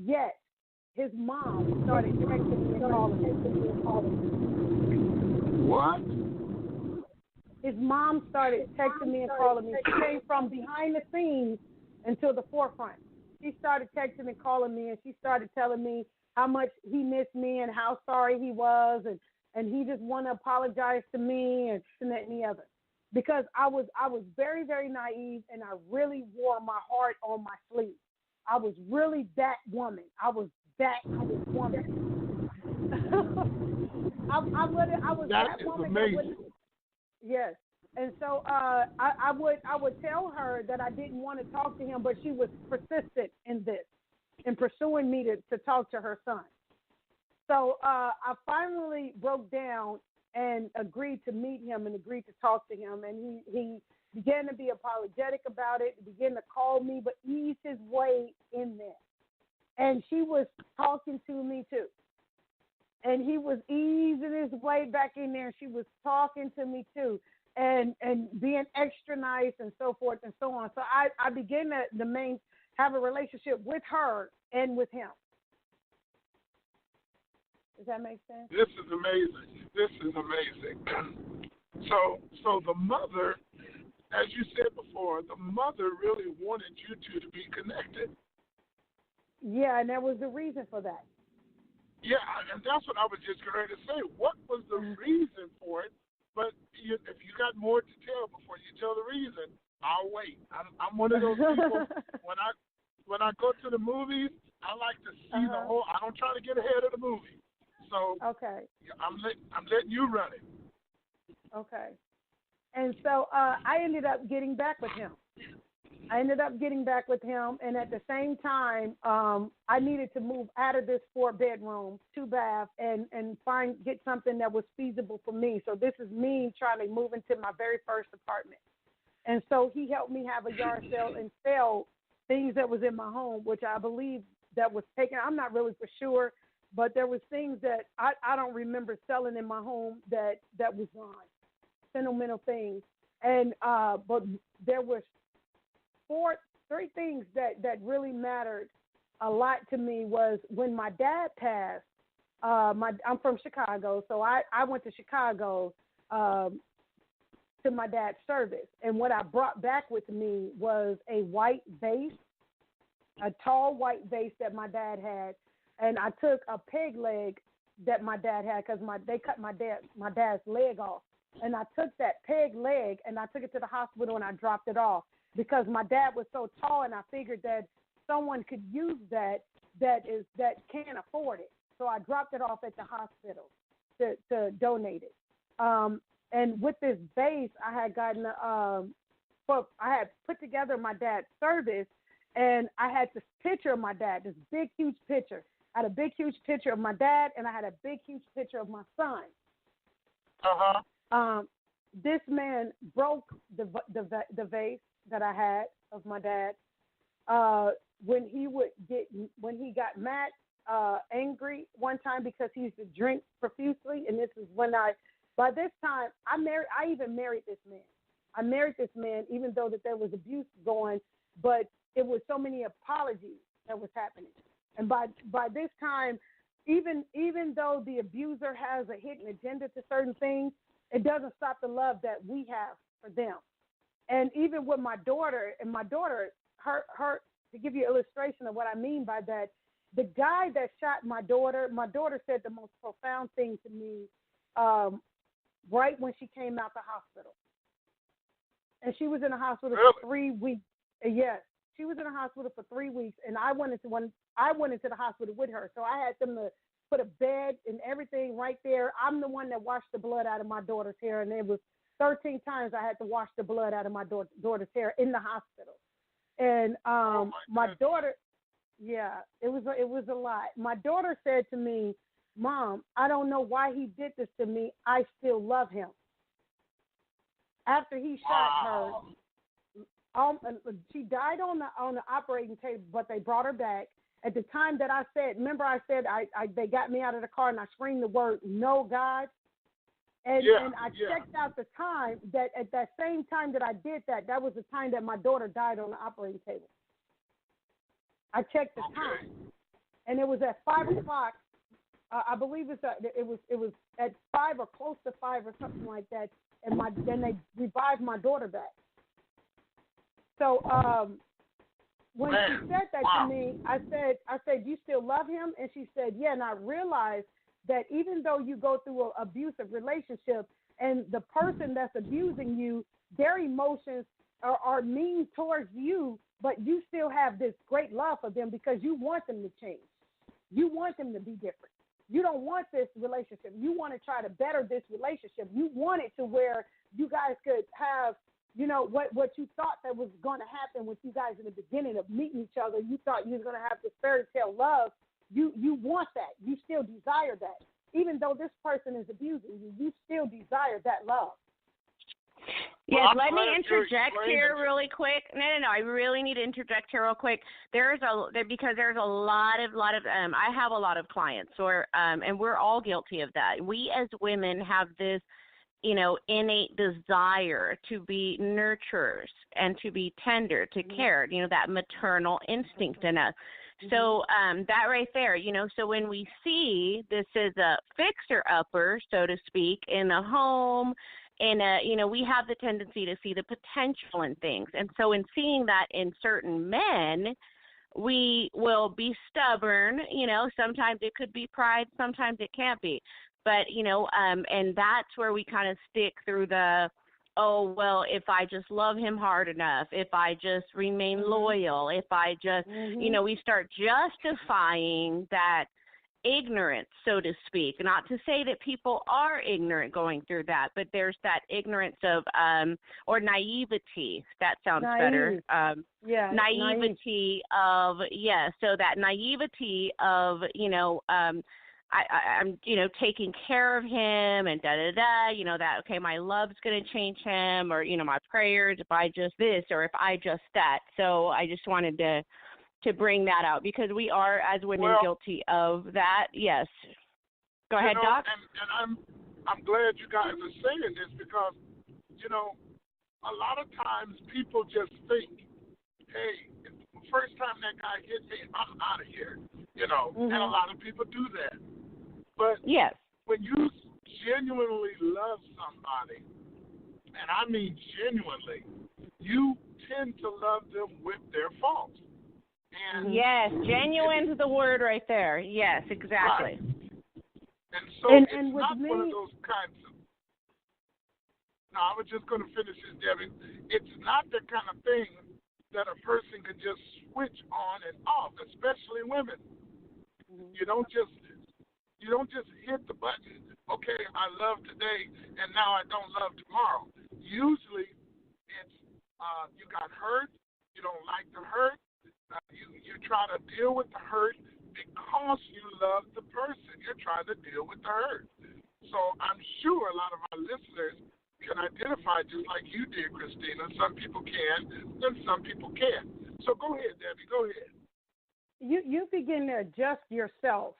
Yet, his mom started texting me and calling me. What? His mom started texting me and calling me. She came from behind the scenes until the forefront. She started texting and calling me, and she started telling me how much he missed me and how sorry he was, and he just wanted to apologize to me and that and the other. Because I was very, very naive, and I really wore my heart on my sleeve. I was really that woman. I was that woman. I was that woman. Amazing. Yes. And so I would tell her that I didn't want to talk to him, but she was persistent in this, in pursuing me to talk to her son. So I finally broke down and agreed to meet him and agreed to talk to him. And he began to be apologetic about it, began to call me, but ease his way in there. And she was talking to me too. And he was easing his way back in there. She was talking to me too. And being extra nice and so forth and so on. So I began to have a relationship with her and with him. Does that make sense? This is amazing. So the mother, as you said before, the mother really wanted you two to be connected. Yeah, and there was a reason for that. Yeah, and that's what I was just going to say. What was the reason for it? But if you got more to tell before you tell the reason, I'll wait. I'm one of those people. When I go to the movies, I like to see the whole. I don't try to get ahead of the movie. So okay, I'm letting you run it. Okay, and so I ended up getting back with him. And at the same time, I needed to move out of this 4-bedroom, 2-bath, and get something that was feasible for me. So this is me trying to move into my very first apartment. And so he helped me have a yard sale and sell things that was in my home, which I believe that was taken. I'm not really for sure, but there was things that I don't remember selling in my home that was gone, sentimental things. And but there was three things that really mattered a lot to me was when my dad passed. I'm from Chicago, so I went to Chicago to my dad's service. And what I brought back with me was a white vase, a tall white vase that my dad had. And I took a peg leg that my dad had because they cut my dad's leg off. And I took that peg leg and I took it to the hospital and I dropped it off because my dad was so tall and I figured that someone could use that can't afford it. So I dropped it off at the hospital to donate it. And with this vase, I had gotten I had put together my dad's service, and I had this picture of my dad, this big, huge picture. I had a big, huge picture of my dad, and I had a big, huge picture of my son. This man broke the vase that I had of my dad. When he got mad, angry one time because he used to drink profusely, and this is when by this time I even married this man. I married this man even though that there was abuse going, but it was so many apologies that was happening. And by this time, even though the abuser has a hidden agenda to certain things, it doesn't stop the love that we have for them. And even with my daughter, her to give you an illustration of what I mean by that, the guy that shot my daughter said the most profound thing to me right when she came out the hospital. And she was in the hospital for 3 weeks. Yes, she was in the hospital for 3 weeks, and I went into the hospital with her. So I had them to put a bed and everything right there. I'm the one that washed the blood out of my daughter's hair, and it was 13 times I had to wash the blood out of my daughter's hair in the hospital. And my daughter, yeah, it was a lot. My daughter said to me, "Mom, I don't know why he did this to me. I still love him." After he shot her, she died on the operating table, but they brought her back. At the time that I said, remember I said they got me out of the car and I screamed the word, "No, God." And I checked out the time that at that same time that I did that was the time that my daughter died on the operating table. I checked the time, and it was at 5 o'clock. I believe it was at 5 or close to 5 or something like that. And then they revived my daughter back. So when she said that to me, I said, "You still love him?" And she said, "Yeah." And I realized that even though you go through an abusive relationship and the person that's abusing you, their emotions are mean towards you, but you still have this great love for them because you want them to change. You want them to be different. You don't want this relationship. You want to try to better this relationship. You want it to where you guys could have, what you thought that was going to happen with you guys in the beginning of meeting each other. You thought you were going to have this fairy tale love. You want that. You still desire that. Even though this person is abusing you, you still desire that love. Yes, let me interject here really quick. No, I really need to interject here real quick. Because there's a lot of I have a lot of clients, and we're all guilty of that. We as women have this, innate desire to be nurturers and to be tender, to care, that maternal instinct in us. So that right there, so when we see this is a fixer-upper, so to speak, in a home, we have the tendency to see the potential in things. And so in seeing that in certain men, we will be stubborn, sometimes it could be pride, sometimes it can't be. But, and that's where we kind of stick through the, oh, well, if I just love him hard enough, if I just remain loyal, if I just, we start justifying that ignorance, so to speak. Not to say that people are ignorant going through that, but there's that ignorance of, or naivety. That sounds better. Naivety of, so that naivety of, I'm, taking care of him and that, okay, my love's going to change him, or, my prayers, if I just this, or if I just that. So I just wanted to bring that out because we are, as women, guilty of that. Yes. Go ahead, Doc. And I'm glad you guys are saying this because, a lot of times people just think, hey, the first time that guy hit me, I'm out of here, and a lot of people do that. But when you genuinely love somebody, and I mean genuinely, you tend to love them with their faults. And yes, genuine's the word right there. Yes, exactly. Right. And so it's not one of those kinds of. No, I was just going to finish this, Debbie. It's not the kind of thing that a person can just switch on and off, especially women. You don't just You don't just hit the button, okay, I love today, and now I don't love tomorrow. Usually it's you got hurt, you don't like the hurt, you try to deal with the hurt because you love the person. You're trying to deal with the hurt. So I'm sure a lot of our listeners can identify just like you did, Christina. Some people can, and some people can't. So go ahead, Debbie. Go ahead. You begin to adjust yourself.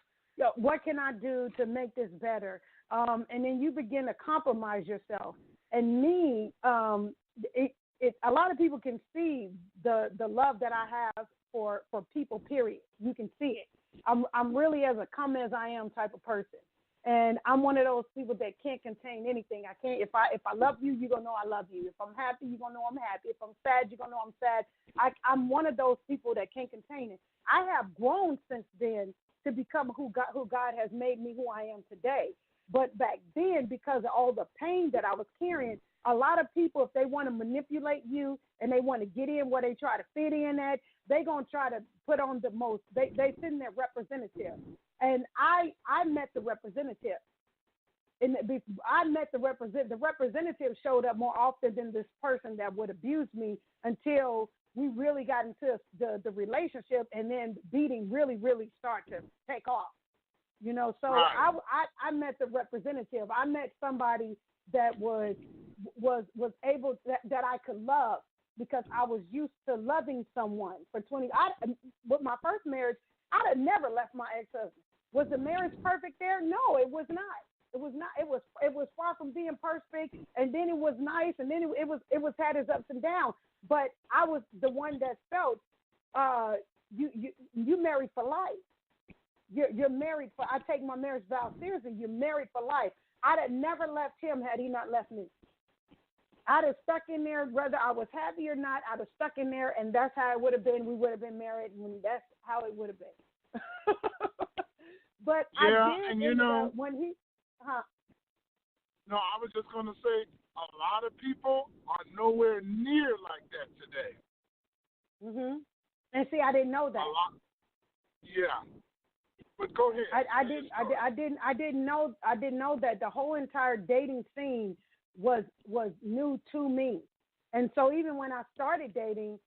What can I do to make this better? And then you begin to compromise yourself. And me, a lot of people can see the love that I have for people, period. You can see it. I'm really as a come as I am type of person. And I'm one of those people that can't contain anything. I can't. If I love you, you're gonna know I love you. If I'm happy, you're gonna know I'm happy. If I'm sad, you're gonna know I'm sad. I'm one of those people that can't contain it. I have grown since then to become who God has made me, who I am today. But back then, because of all the pain that I was carrying, a lot of people, if they want to manipulate you and they want to get in where they try to fit in at, they're going to try to put on the most, they send their representative. And I met the representative. And I met the representative showed up more often than this person that would abuse me until we really got into the relationship, and then beating really, really started to take off. You know, so right. I met the representative. I met somebody that was able that I could love, because I was used to loving someone for 20. With my first marriage, I'd have never left my ex-husband. Was the marriage perfect there? No, it was not. It was not. It was far from being perfect. And then it was nice, and then it was had its ups and downs. But I was the one that felt you married for life. You're married for. I take my marriage vow seriously. You're married for life. I'd have never left him had he not left me. I'd have stuck in there, whether I was happy or not. I'd have stuck in there, and that's how it would have been. We would have been married, and that's how it would have been. But yeah, I did, and you know, when he, No, I was just going to say a lot of people are nowhere near like that today. Mhm. And see, I didn't know that. A lot. Yeah. But go ahead. I didn't know that the whole entire dating scene was new to me. And so even when I started dating,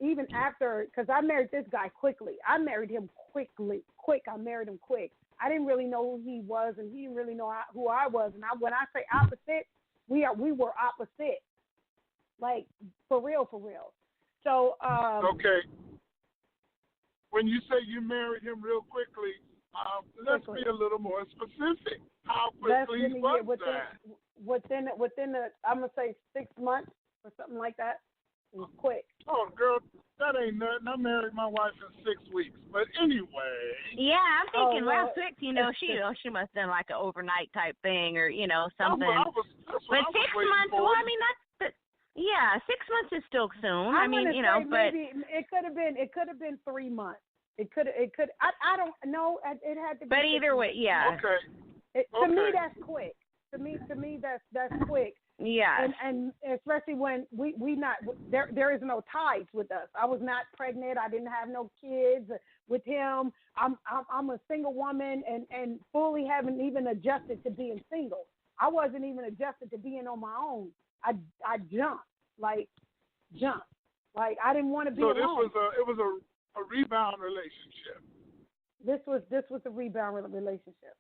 even after, because I married this guy quickly. I married him quickly. I married him quick. I didn't really know who he was, and he didn't really know who I was. And when I say opposite, we were opposite, like for real. So okay. When you say you married him real quickly, let's be a little more specific. How quickly was that? Within the, I'm gonna say 6 months or something like that. It was quick. Oh, girl, that ain't nothing. I married my wife in 6 weeks. But anyway. Yeah, I'm thinking last 6. She must have done like an overnight type thing, or something. But 6 months. Well, I mean yeah, 6 months is still soon. But maybe it could have been 3 months. It could. I don't know. It had to be. But either way, yeah. Okay. To me, that's quick. To me, that's quick. Yeah. And especially when we not there is no ties with us. I was not pregnant. I didn't have no kids with him. I'm a single woman and fully haven't even adjusted to being single. I wasn't even adjusted to being on my own. I jumped. Like I didn't want to be alone. So it was a rebound relationship. This was a rebound relationship.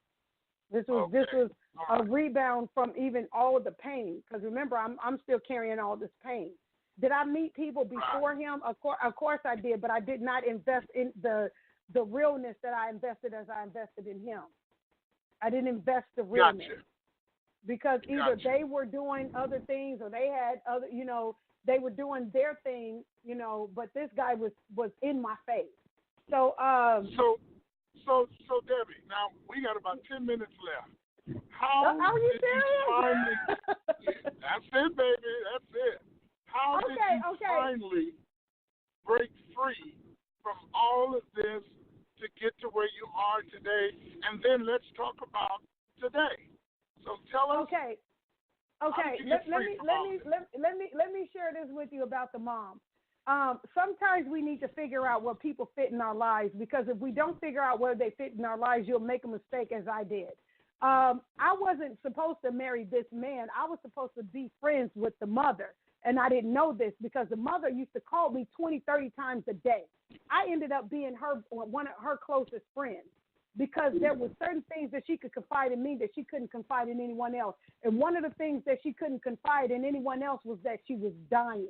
This was a rebound from even all of the pain. Because remember, I'm still carrying all this pain. Did I meet people before him? Of course I did, but I did not invest in the realness that I invested as I invested in him. I didn't invest the realness. Gotcha. Because either they were doing other things or they had other, they were doing their thing, but this guy was in my face. So So Debbie, now we got about 10 minutes left. How are you did serious? You finally, that's it, baby. That's it. How did you finally break free from all of this to get to where you are today? And then let's talk about today. So tell us. Okay. Let me share this with you about the mom. sometimes we need to figure out where people fit in our lives, because if we don't figure out where they fit in our lives, you'll make a mistake, as I did. I wasn't supposed to marry this man. I was supposed to be friends with the mother, and I didn't know this because the mother used to call me 20, 30 times a day. I ended up being one of her closest friends because there were certain things that she could confide in me that she couldn't confide in anyone else. And one of the things that she couldn't confide in anyone else was that she was dying.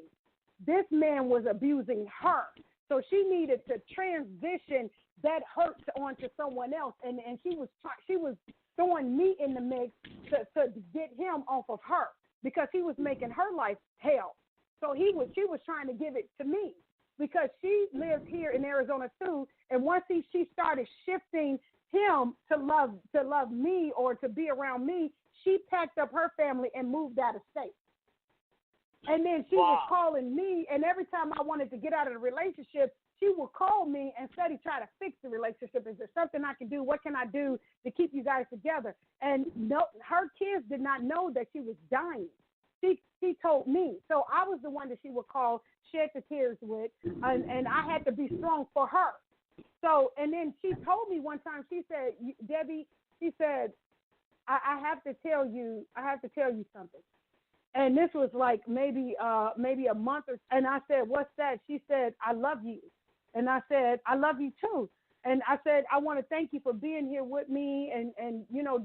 This man was abusing her. So she needed to transition that hurt onto someone else. And she was throwing me in the mix to get him off of her because he was making her life hell. So she was trying to give it to me because she lives here in Arizona too. And once she started shifting him to love me or to be around me, she packed up her family and moved out of state. And then she was calling me, and every time I wanted to get out of the relationship, she would call me and steady try to fix the relationship. Is there something I can do? What can I do to keep you guys together? And no, her kids did not know that she was dying. She told me. So I was the one that she would call, shed the tears with, and I had to be strong for her. So, and then she told me one time, she said, Debbie, she said, I have to tell you something. And this was like maybe a month or, and I said, what's that? She said, I love you. And I said, I love you too. And I said, I want to thank you for being here with me and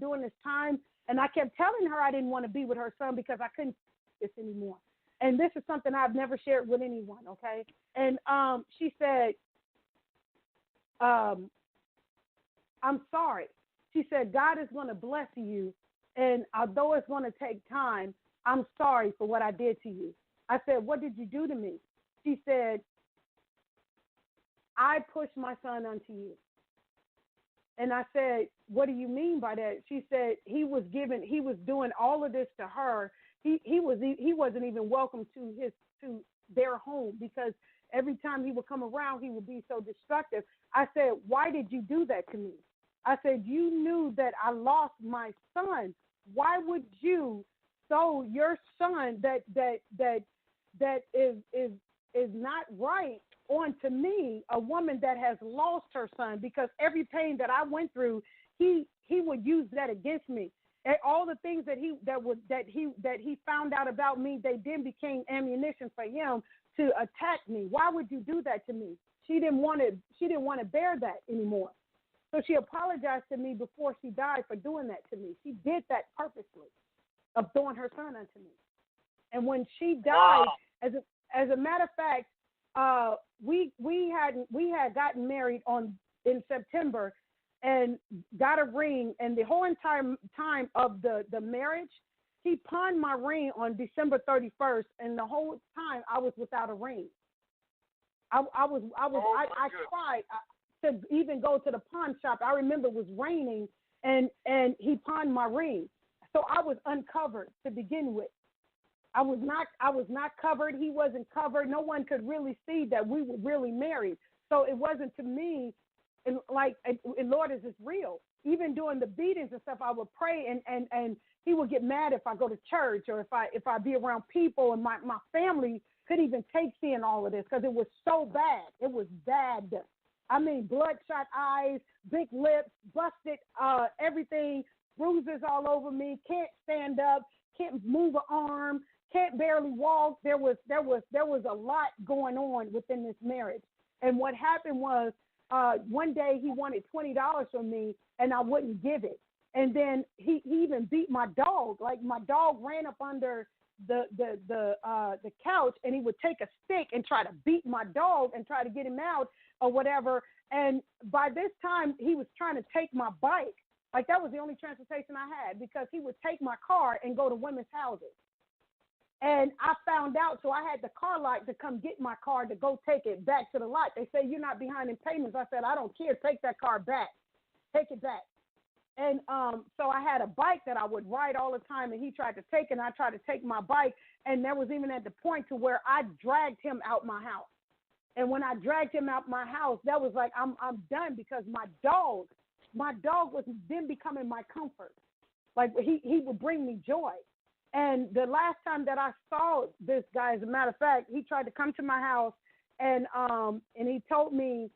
during this time. And I kept telling her I didn't want to be with her son because I couldn't do this anymore. And this is something I've never shared with anyone, okay? And she said, I'm sorry. She said, God is going to bless you. And although it's going to take time, I'm sorry for what I did to you. I said, what did you do to me? She said, I pushed my son unto you. And I said, what do you mean by that? She said, he was doing all of this to her. He wasn't even welcome to their home because every time he would come around, he would be so destructive. I said, why did you do that to me? I said, you knew that I lost my son. Why would you throw your son that is not right onto me, a woman that has lost her son? Because every pain that I went through, he would use that against me. And all the things that he found out about me, they then became ammunition for him to attack me. Why would you do that to me? She didn't want to bear that anymore. So she apologized to me before she died for doing that to me. She did that purposely, of throwing her son unto me. And when she died, as a matter of fact, we had gotten married in September and got a ring, and the whole entire time of the marriage, he pawned my ring on December 31st, and the whole time I was without a ring. I tried to even go to the pawn shop. I remember it was raining, and he pawned my ring. So I was uncovered to begin with. I was not covered. He wasn't covered. No one could really see that we were really married. So it wasn't to me, and Lord, is this real? Even during the beatings and stuff, I would pray, and he would get mad if I go to church or if I be around people, and my family couldn't even take seeing all of this because it was so bad. It was bad. I mean, bloodshot eyes, big lips, busted everything, bruises all over me, can't stand up, can't move an arm, can't barely walk. There was a lot going on within this marriage. And what happened was one day he wanted $20 from me, and I wouldn't give it. And then he even beat my dog. Like, my dog ran up under the couch, and he would take a stick and try to beat my dog and try to get him out or whatever. And by this time, he was trying to take my bike. Like, that was the only transportation I had, because he would take my car and go to women's houses. And I found out, so I had the car lot to come get my car to go take it back to the lot. They say, you're not behind in payments. I said, I don't care. Take that car back. Take it back. And so I had a bike that I would ride all the time, and he tried to take it, and I tried to take my bike. And that was even at the point to where I dragged him out my house. And when I dragged him out my house, that was like, I'm done, because my dog was then becoming my comfort. Like, he would bring me joy. And the last time that I saw this guy, as a matter of fact, he tried to come to my house. and he told me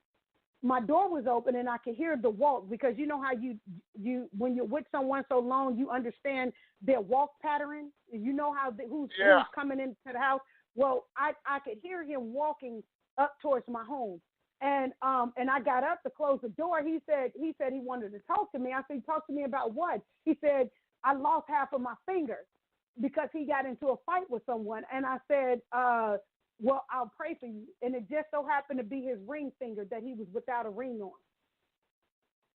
my door was open and I could hear the walk, because you know how you when you're with someone so long, you understand their walk pattern. You know how who's coming into the house. Well, I could hear him walking up towards my home, and I got up to close the door. He said he wanted to talk to me. I said, talk to me about what? He said, I lost half of my finger because he got into a fight with someone, and I said, well, I'll pray for you. And it just so happened to be his ring finger that he was without a ring on.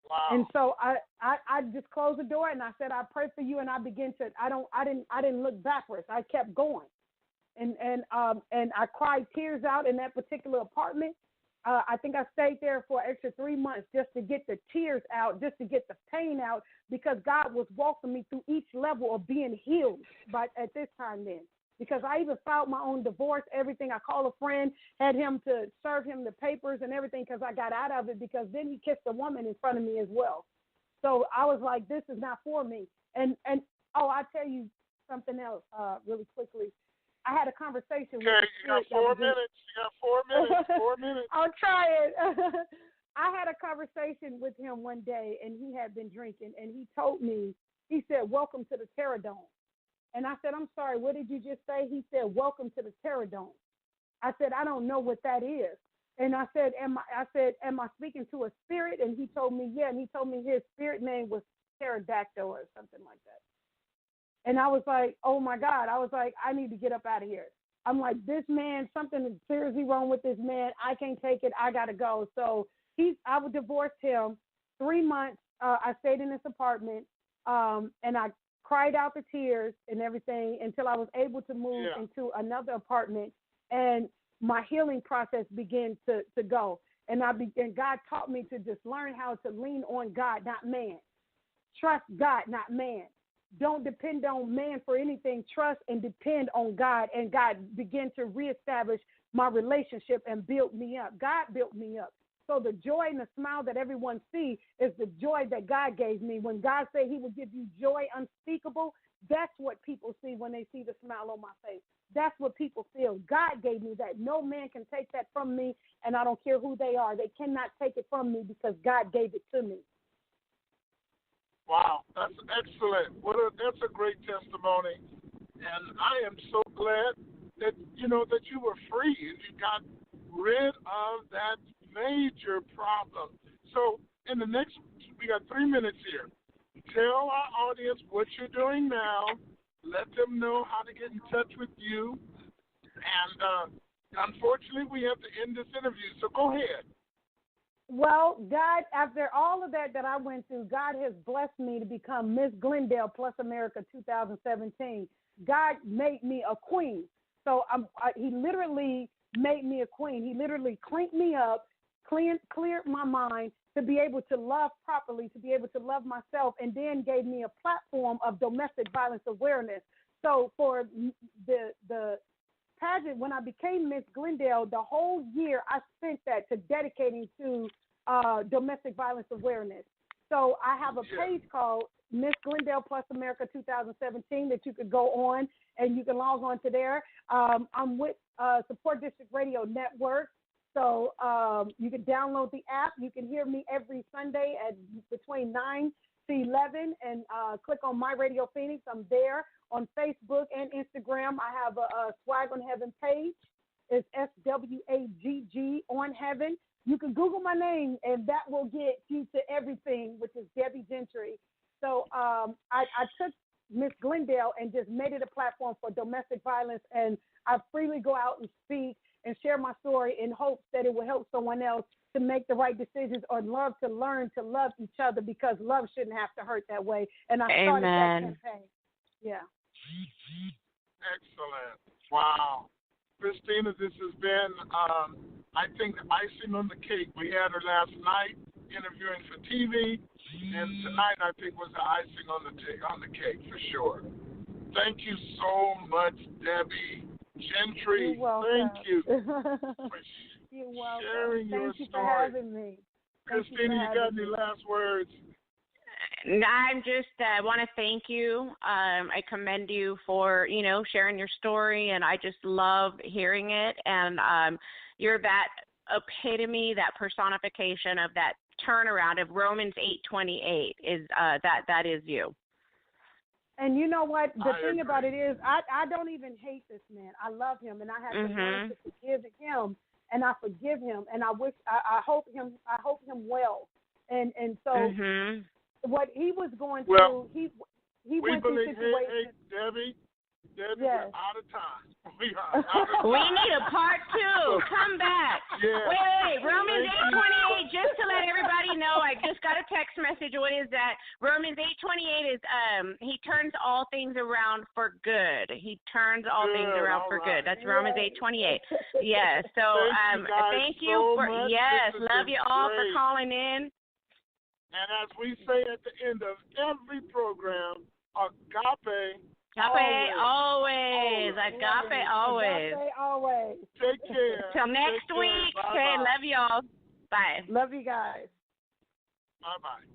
Wow. And so I just closed the door and I said, I pray for you. And I began to, I didn't look backwards. I kept going. And I cried tears out in that particular apartment. I think I stayed there for an extra 3 months just to get the tears out, just to get the pain out, because God was walking me through each level of being healed at this time then. Because I even filed my own divorce, everything. I called a friend, had him to serve him the papers and everything, because I got out of it, because then he kissed a woman in front of me as well. So I was like, this is not for me. And I'll tell you something else really quickly. I had a conversation with you got 4 minutes. You got 4 minutes. 4 minutes. I'll try it. I had a conversation with him one day, and he had been drinking, and he told me, he said, welcome to the Terror Dome. And I said, I'm sorry, what did you just say? He said, welcome to the Terror Dome. I said, I don't know what that is. And I said, am I speaking to a spirit? And he told me, yeah. And he told me his spirit name was Pterodactyl or something like that. And I was like, oh my God. I was like, I need to get up out of here. I'm like, this man, something is seriously wrong with this man. I can't take it. I got to go. So I would divorce him. 3 months, I stayed in this apartment, and I cried out the tears and everything until I was able to move into another apartment, and my healing process began to go. And God taught me to just learn how to lean on God, not man. Trust God, not man. Don't depend on man for anything. Trust and depend on God, and God began to reestablish my relationship and build me up. God built me up. So the joy and the smile that everyone sees is the joy that God gave me. When God said he would give you joy unspeakable, that's what people see when they see the smile on my face. That's what people feel. God gave me that. No man can take that from me, and I don't care who they are. They cannot take it from me because God gave it to me. Wow, that's excellent. That's a great testimony. And I am so glad that, that you were free and you got rid of that major problem. So we got 3 minutes here. Tell our audience what you're doing now. Let them know how to get in touch with you. And unfortunately, we have to end this interview. So go ahead. Well, God, after all of that I went through, God has blessed me to become Miss Glendale Plus America 2017. God made me a queen. So he literally made me a queen. He literally cleaned me up, cleared my mind to be able to love properly, to be able to love myself, and then gave me a platform of domestic violence awareness. So for the pageant, when I became Miss Glendale, the whole year I spent that to dedicating to domestic violence awareness. So I have a page called Miss Glendale Plus America 2017 that you could go on and you can log on to there. I'm with Support District Radio Network. So you can download the app. You can hear me every Sunday at between 9 to 11 and click on My Radio Phoenix. I'm there on Facebook and Instagram. I have a Swag on Heaven page. It's SWAGG on Heaven. You can Google my name, and that will get you to everything, which is Debbie Gentry. So I took Miss Glendale and just made it a platform for domestic violence, and I freely go out and speak and share my story in hopes that it will help someone else to make the right decisions or love to learn to love each other, because love shouldn't have to hurt that way. And I started that campaign. Yeah. Excellent. Wow. Christina, this has been, I think, icing on the cake. We had her last night interviewing for TV, and tonight I think was the icing on the cake for sure. Thank you so much, Debbie Gentry. You're welcome. Thank you for You're welcome. sharing your Thank you story. for having me. Christina, you got any last words? I'm just want to thank you. I commend you for, sharing your story, and I just love hearing it. And you're that epitome, that personification of that turnaround of Romans 8:28 is that is you. And you know what? The thing about it is, I don't even hate this man. I love him, and I have to learn to forgive him, and I forgive him, and I wish I hope him well. And so what he was going through, he went through situations. Hey, Debbie, yes. We're out of time. We need a part 2. Come back. Yeah. Wait. Romans 8:28. Just to let everybody know, I just got a text message. What is that? Romans 8:28 is he turns all things around for good. He turns all things around for good. That's Romans 8:28. Yes. So thank you for much. Yes. Love you all for calling in. And as we say at the end of every program, agape. Agape always. Agape always. Agape always. Take care. Till next week. Okay, love y'all. Bye. Love you guys. Bye-bye.